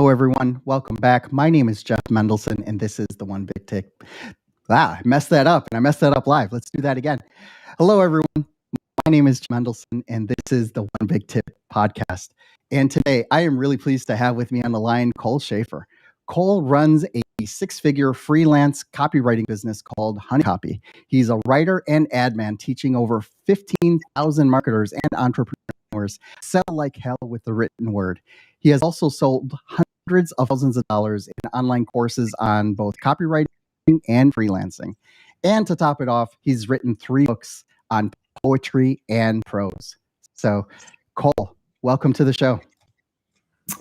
Hello, everyone. Welcome back. My name is Jeff Mendelson, and this is the One Big Tip. I messed that up, and I messed that up live. Let's do that again. Hello, everyone. My name is Jeff Mendelson, and this is the One Big Tip podcast. And today, I am really pleased to have with me on the line Cole Schafer. Cole runs a six-figure freelance copywriting business called Honey Copy. He's a writer and adman teaching over 15,000 marketers and entrepreneurs sell like hell with the written word. He has also sold hundreds of thousands of dollars in online courses on both copywriting and freelancing. And to top it off, he's written 3 books on poetry and prose. So, Cole, welcome to the show.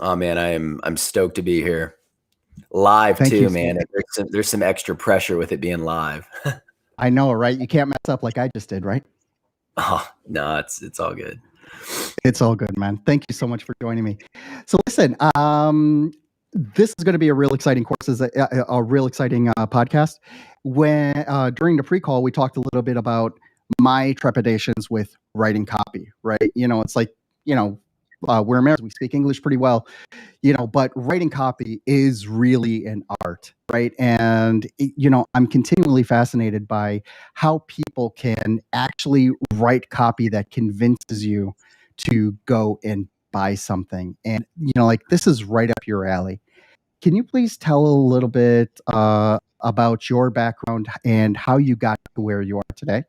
Oh man, I'm stoked to be here. Live Thank too, you. man. There's some extra pressure with it being live. I know, right? You can't mess up like I just did, right? Oh no, it's all good. It's all good, man. Thank you so much for joining me. So listen, this is going to be a real exciting course, is a real exciting podcast. When during the pre-call, we talked a little bit about my trepidations with writing copy, right? It's like, we're Americans, we speak English pretty well, but writing copy is really an art, right? And, I'm continually fascinated by how people can actually write copy that convinces you to go and buy something. And, this is right up your alley. Can you please tell a little bit about your background and how you got to where you are today?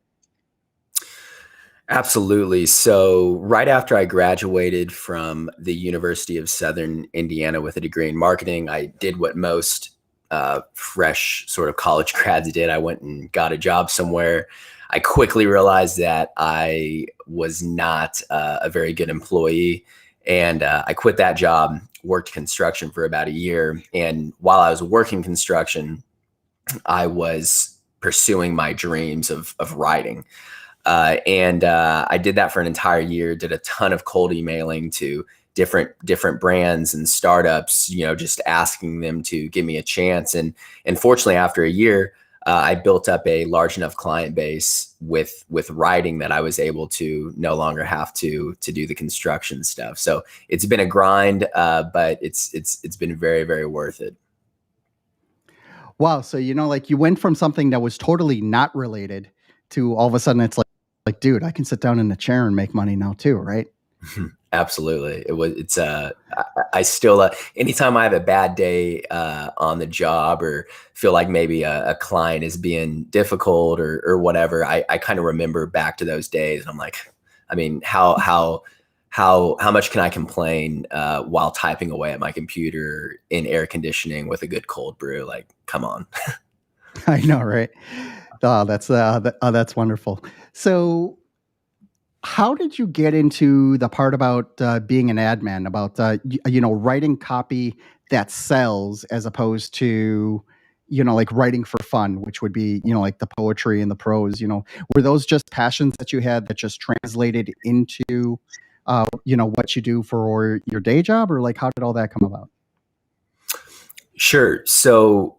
Absolutely. So right after I graduated from the University of Southern Indiana with a degree in marketing, I did what most fresh sort of college grads did. I went and got a job somewhere. I quickly realized that I was not a very good employee. And I quit that job, worked construction for about a year. And while I was working construction, I was pursuing my dreams of writing. And I did that for an entire year, did a ton of cold emailing to different brands and startups, just asking them to give me a chance. And fortunately, after a year, I built up a large enough client base with writing that I was able to no longer have to do the construction stuff. So it's been a grind, but it's been very, very worth it. Wow. So, you went from something that was totally not related to all of a sudden it's like, dude, I can sit down in a chair and make money now too, right? Absolutely. I still, anytime I have a bad day on the job or feel like maybe a client is being difficult or whatever, I kind of remember back to those days. And I'm like, I mean, how much can I complain while typing away at my computer in air conditioning with a good cold brew? Like, come on. I know, right? Oh, that's wonderful. So, how did you get into the part about being an adman, about writing copy that sells as opposed to like writing for fun, which would be like the poetry and the prose? Were those just passions that you had that just translated into what you do for your day job, or like how did all that come about? Sure. So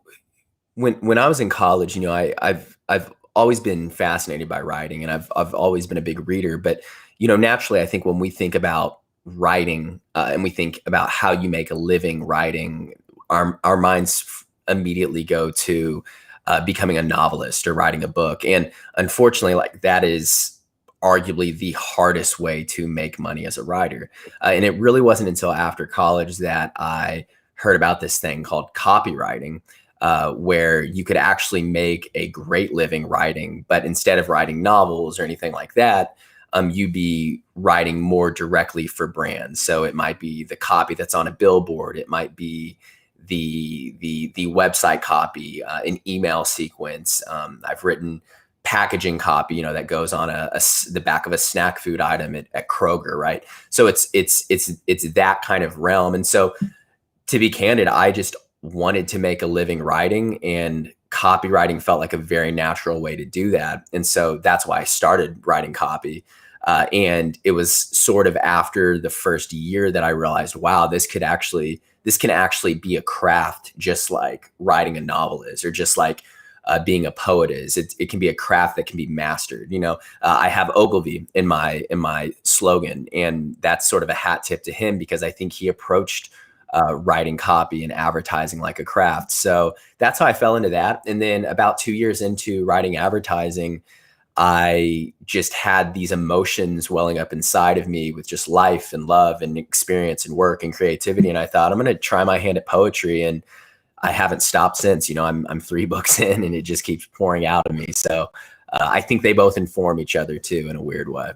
when I was in college, I've always been fascinated by writing, and I've always been a big reader. But naturally, I think when we think about writing and we think about how you make a living writing, our minds immediately go to becoming a novelist or writing a book. And unfortunately, like that is arguably the hardest way to make money as a writer. And it really wasn't until after college that I heard about this thing called copywriting. Where you could actually make a great living writing, but instead of writing novels or anything like that, you'd be writing more directly for brands. So it might be the copy that's on a billboard. It might be the website copy, an email sequence. I've written packaging copy, that goes on the back of a snack food item at Kroger, right? So it's that kind of realm. And so to be candid, I just wanted to make a living writing, and copywriting felt like a very natural way to do that. And so that's why I started writing copy. And it was sort of after the first year that I realized, wow, this can actually be a craft, just like writing a novel is, or just like being a poet is. It can be a craft that can be mastered. I have Ogilvy in my slogan, and that's sort of a hat tip to him, because I think he approached writing copy and advertising like a craft. So that's how I fell into that. And then about 2 years into writing advertising, I just had these emotions welling up inside of me with just life and love and experience and work and creativity. And I thought, I'm going to try my hand at poetry. And I haven't stopped since. I'm 3 books in and it just keeps pouring out of me. So I think they both inform each other too, in a weird way.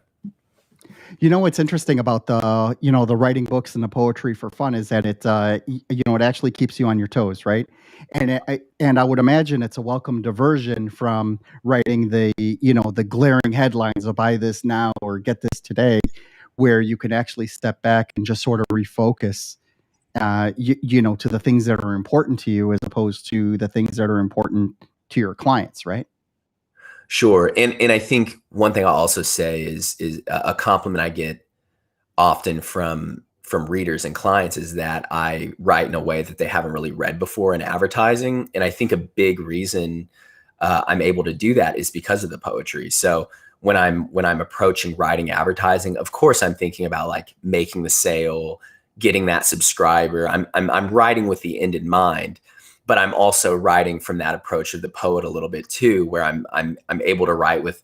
What's interesting about the writing books and the poetry for fun is that it it actually keeps you on your toes, right? And I would imagine it's a welcome diversion from writing the glaring headlines of buy this now or get this today, where you can actually step back and just sort of refocus, to the things that are important to you as opposed to the things that are important to your clients, right? Sure. And I think one thing I'll also say is a compliment I get often from readers and clients is that I write in a way that they haven't really read before in advertising. And I think a big reason I'm able to do that is because of the poetry. So when I'm approaching writing advertising, of course I'm thinking about like making the sale, getting that subscriber. I'm writing with the end in mind. But I'm also writing from that approach of the poet a little bit too, where I'm able to write with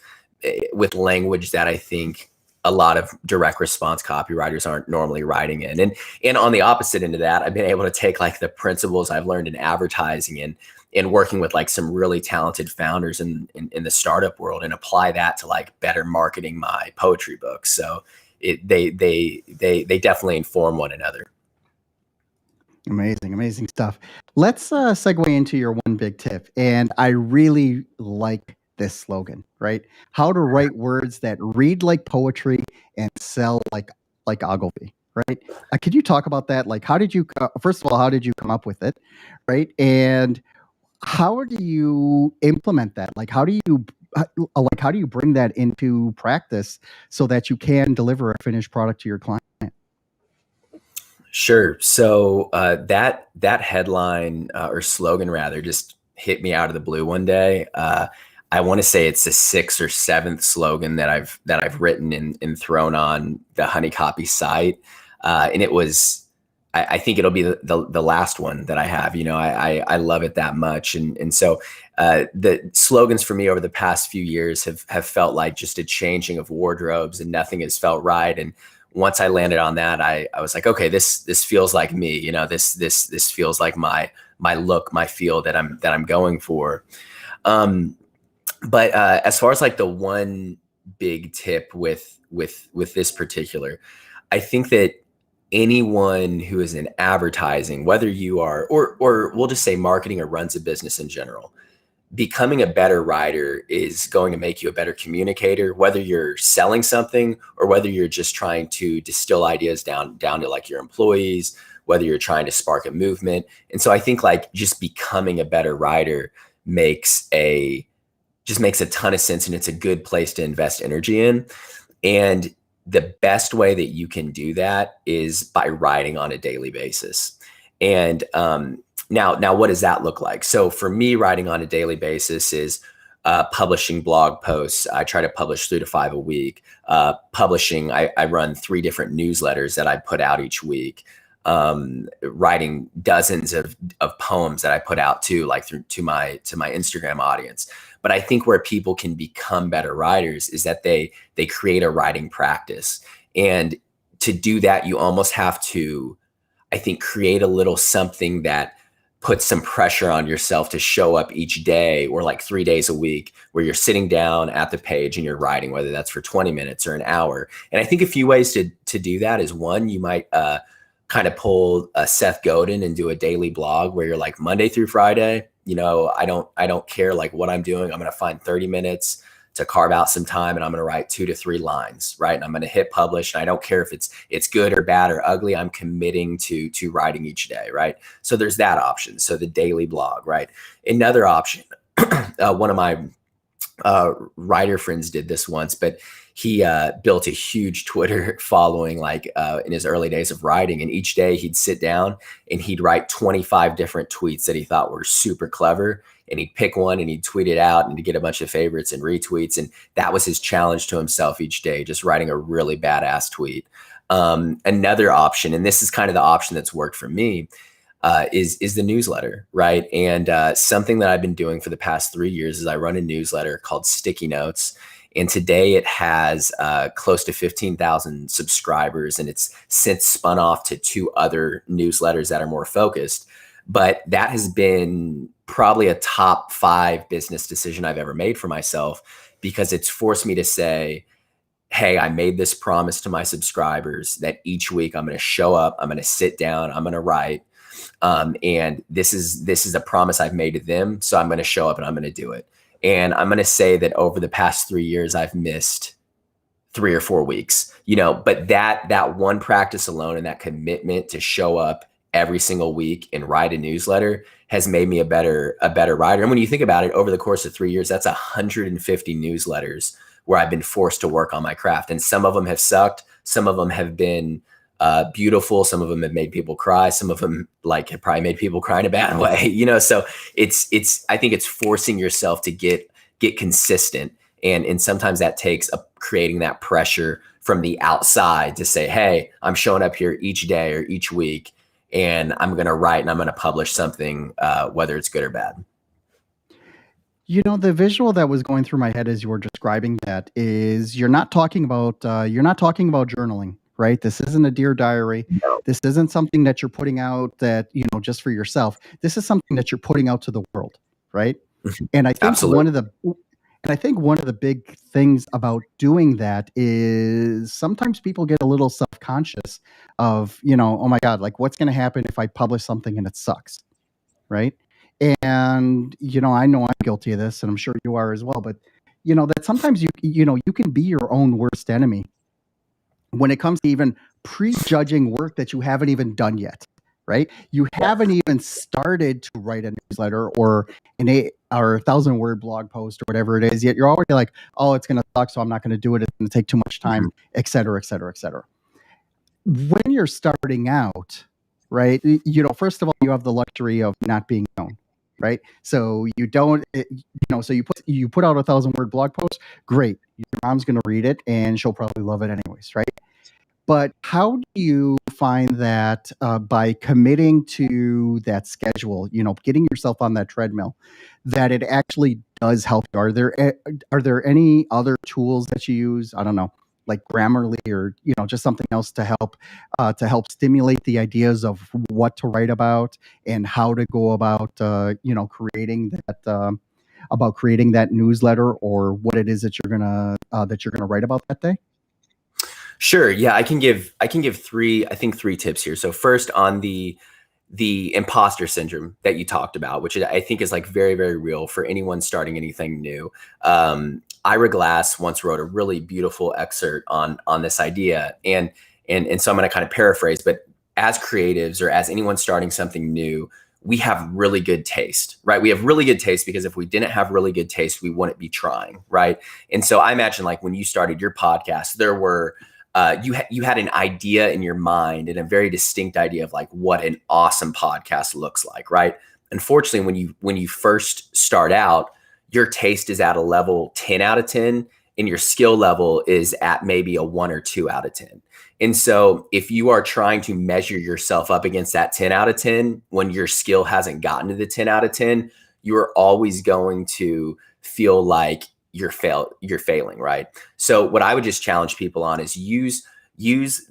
language that I think a lot of direct response copywriters aren't normally writing in. And on the opposite end of that, I've been able to take like the principles I've learned in advertising and working with like some really talented founders in the startup world and apply that to like better marketing my poetry books. So they definitely inform one another. Amazing stuff. Let's segue into your one big tip. And I really like this slogan, right? How to write words that read like poetry and sell like Ogilvy, right? Could you talk about that? Like, first of all, how did you come up with it, right? And how do you implement that? Like, how do you bring that into practice so that you can deliver a finished product to your client? Sure. So that headline or slogan rather just hit me out of the blue one day. I want to say it's the 6th or 7th slogan that I've written and thrown on the Honey Copy site, and it was. I think it'll be the last one that I have. I love it that much, and so the slogans for me over the past few years have felt like just a changing of wardrobes, and nothing has felt right. And once I landed on that, I was like, okay, this feels like me. This feels like my look, my feel that I'm going for. But as far as like the one big tip with this particular, I think that anyone who is in advertising, whether you are, or we'll just say marketing or runs a business in general, becoming a better writer is going to make you a better communicator, whether you're selling something or whether you're just trying to distill ideas down to like your employees, whether you're trying to spark a movement. And so I think like just becoming a better writer makes a ton of sense, and it's a good place to invest energy in. And the best way that you can do that is by writing on a daily basis. And now, what does that look like? So for me, writing on a daily basis is publishing blog posts. I try to publish 3 to 5 a week. Publishing, I run 3 different newsletters that I put out each week. Writing dozens of poems that I put out too, like to my Instagram audience. But I think where people can become better writers is that they create a writing practice. And to do that, you almost have to, I think, create a little something that puts some pressure on yourself to show up each day or like 3 days a week where you're sitting down at the page and you're writing, whether that's for 20 minutes or an hour. And I think a few ways to do that is, one, you might kind of pull a Seth Godin and do a daily blog where you're like Monday through Friday, I don't care like what I'm doing. I'm going to find 30 minutes to carve out some time and I'm going to write 2 to 3 lines, right? And I'm going to hit publish. And I don't care if it's good or bad or ugly. I'm committing to writing each day, right? So there's that option. So the daily blog, right? Another option, one of my writer friends did this once, but he built a huge Twitter following like in his early days of writing. And each day he'd sit down and he'd write 25 different tweets that he thought were super clever. And he'd pick one and he'd tweet it out and to get a bunch of favorites and retweets. And that was his challenge to himself each day, just writing a really badass tweet. Another option, and this is kind of the option that's worked for me, is the newsletter, right? And something that I've been doing for the past 3 years is I run a newsletter called Sticky Notes. And today it has close to 15,000 subscribers, and it's since spun off to 2 other newsletters that are more focused. But that has been probably a top 5 business decision I've ever made for myself, because it's forced me to say, hey, I made this promise to my subscribers that each week I'm going to show up, I'm going to sit down, I'm going to write. And this is a promise I've made to them. So I'm going to show up and I'm going to do it. And I'm going to say that over the past 3 years, I've missed 3 or 4 weeks, but that one practice alone and that commitment to show up every single week and write a newsletter has made me a better writer. And when you think about it, over the course of 3 years, that's 150 newsletters where I've been forced to work on my craft. And some of them have sucked. Some of them have been beautiful. Some of them have made people cry. Some of them have probably made people cry in a bad way, so I think it's forcing yourself to get consistent. And sometimes that takes creating that pressure from the outside to say, hey, I'm showing up here each day or each week, and I'm going to write and I'm going to publish something, whether it's good or bad. The visual that was going through my head as you were describing that is you're not talking about journaling, right? This isn't a Dear Diary. No. This isn't something that you're putting out that, just for yourself. This is something that you're putting out to the world, right? And I think Absolutely. one of the big things about doing that is sometimes people get a little self-conscious of, oh my God, like what's going to happen if I publish something and it sucks, right? And, I know I'm guilty of this and I'm sure you are as well, but that sometimes you can be your own worst enemy when it comes to even prejudging work that you haven't even done yet, right? You haven't even started to write a newsletter or or 1,000-word blog post or whatever it is, yet you're already like, oh, it's going to suck, so I'm not going to do it. It's going to take too much time, et cetera, et cetera, et cetera. When you're starting out, right, first of all, you have the luxury of not being known, right? So you don't, so you put out a 1,000-word blog post, great. Your mom's going to read it and she'll probably love it anyways, right? But how do you find that by committing to that schedule, getting yourself on that treadmill, that it actually does help you? Are there any other tools that you use? I don't know, like Grammarly or just something else to help stimulate the ideas of what to write about and how to go about creating that newsletter or what it is that you're gonna write about that day? Sure. Yeah, I can give 3 tips here. So first, on the imposter syndrome that you talked about, which I think is like very, very real for anyone starting anything new. Ira Glass once wrote a really beautiful excerpt on this idea. And so I'm going to kind of paraphrase, but as creatives or as anyone starting something new, we have really good taste, right? We have really good taste because if we didn't have really good taste, we wouldn't be trying, right? And so I imagine like when you started your podcast, there were you had an idea in your mind and a very distinct idea of like what an awesome podcast looks like, right? Unfortunately, when you first start out, your taste is at a level 10 out of 10 and your skill level is at maybe a 1 or 2 out of 10. And so if you are trying to measure yourself up against that 10 out of 10, when your skill hasn't gotten to the 10 out of 10, you are always going to feel like you're failing, right? So what I would just challenge people on is use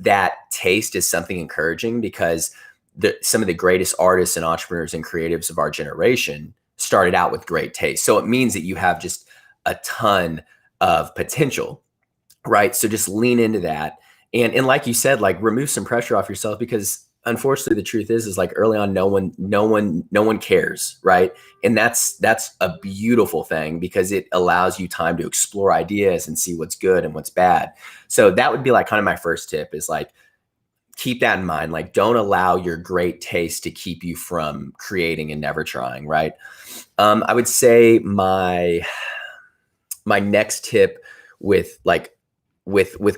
that taste as something encouraging, because some of the greatest artists and entrepreneurs and creatives of our generation started out with great taste. So it means that you have just a ton of potential, right? So just lean into that. And like you said, like remove some pressure off yourself, because unfortunately the truth is like early on, no one cares, right? And that's a beautiful thing, because it allows you time to explore ideas and see what's good and what's bad. So that would be like kind of my first tip, is like, keep that in mind. Like, don't allow your great taste to keep you from creating and never trying, right? I would say my next tip with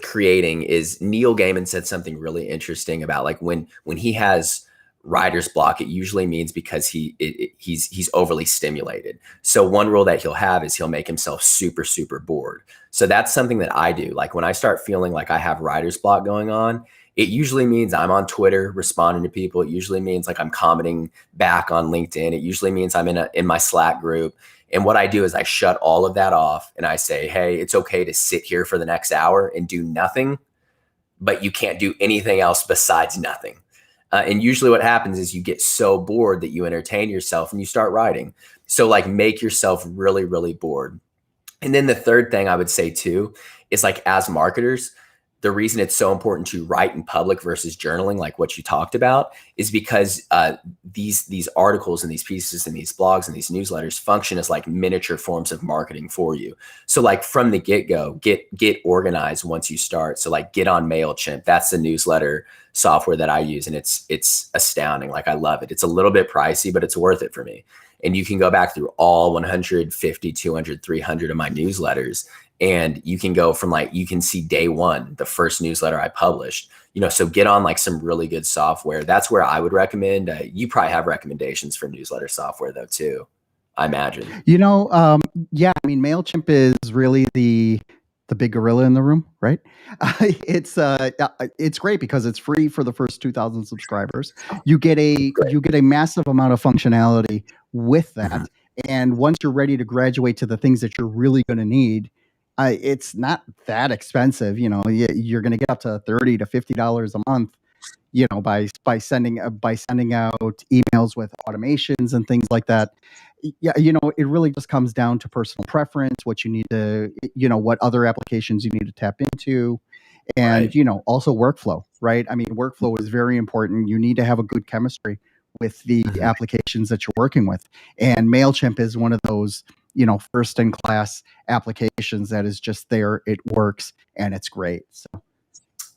creating is, Neil Gaiman said something really interesting about like when he has writer's block, it usually means because he's overly stimulated. So one rule that he'll have is he'll make himself super, super bored. So that's something that I do. Like when I start feeling like I have writer's block going on, It usually means I'm on Twitter responding to people. It usually means like I'm commenting back on LinkedIn. It usually means I'm in my Slack group. And what I do is I shut all of that off and I say, hey, it's okay to sit here for the next hour and do nothing, but you can't do anything else besides nothing. And usually what happens is you get so bored that you entertain yourself and you start writing. So like make yourself really, really bored. And then the third thing I would say too is like as marketers, the reason it's so important to write in public versus journaling, like what you talked about, is because these articles and these pieces and these blogs and these newsletters function as like miniature forms of marketing for you. So like from the get-go, get organized once you start. So like get on Mailchimp. That's the newsletter software that I use, and it's astounding. Like I love it. It's a little bit pricey, but it's worth it for me. And you can go back through all 150, 200, 300 of my newsletters. And you can go from like, you can see day one, the first newsletter I published, so get on like some really good software. That's where I would recommend. You probably have recommendations for newsletter software though, too, I imagine. Yeah, I mean, Mailchimp is really the big gorilla in the room, right? It's great because it's free for the first 2,000 subscribers. You get a massive amount of functionality with that. And once you're ready to graduate to the things that you're really going to need, it's not that expensive. You're going to get up to $30 to $50 a month, by sending out emails with automations and things like that. Yeah, it really just comes down to personal preference, what you need to, what other applications you need to tap into, and Right. Also workflow, right? I mean, workflow is very important. You need to have a good chemistry with the applications that you're working with, and Mailchimp is one of those first in class applications that is just there. It works and it's great. So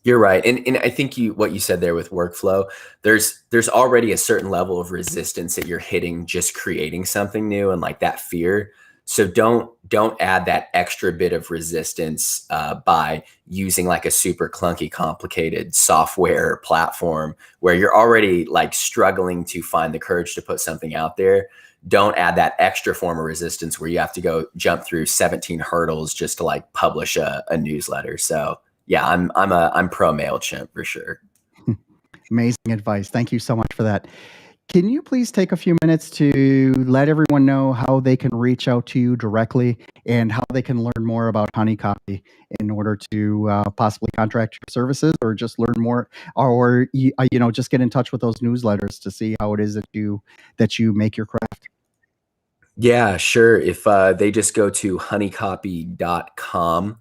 You're right. And I think what you said there with workflow, there's already a certain level of resistance that you're hitting just creating something new and like that fear. So don't add that extra bit of resistance by using like a super clunky, complicated software platform where you're already like struggling to find the courage to put something out there. Don't add that extra form of resistance where you have to go jump through 17 hurdles just to like publish a newsletter. So yeah, I'm pro Mailchimp for sure. amazing advice. Thank you so much for that. Can you please take a few minutes to let everyone know how they can reach out to you directly and how they can learn more about Honey Copy in order to possibly contract your services or just learn more, or just get in touch with those newsletters to see how it is that you make your craft? Yeah, sure. If they just go to honeycopy.com,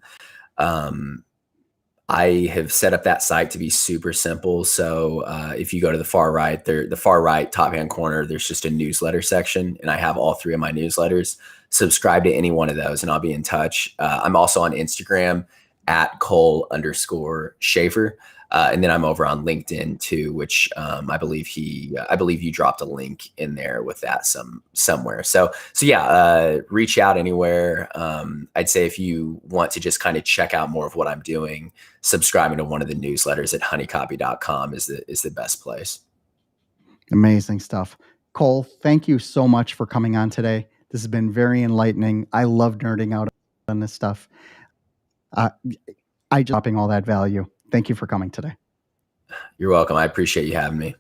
I have set up that site to be super simple. So if you go to the far right, the far right top hand corner, there's just a newsletter section, and I have all three of my newsletters. Subscribe to any one of those, and I'll be in touch. I'm also on Instagram at Cole_Schafer. And then I'm over on LinkedIn too, which I believe you dropped a link in there with that somewhere. So yeah, reach out anywhere. I'd say if you want to just kind of check out more of what I'm doing, subscribing to one of the newsletters at honeycopy.com is the best place. Amazing stuff. Cole, thank you so much for coming on today. This has been very enlightening. I love nerding out on this stuff. I dropping all that value. Thank you for coming today. You're welcome. I appreciate you having me.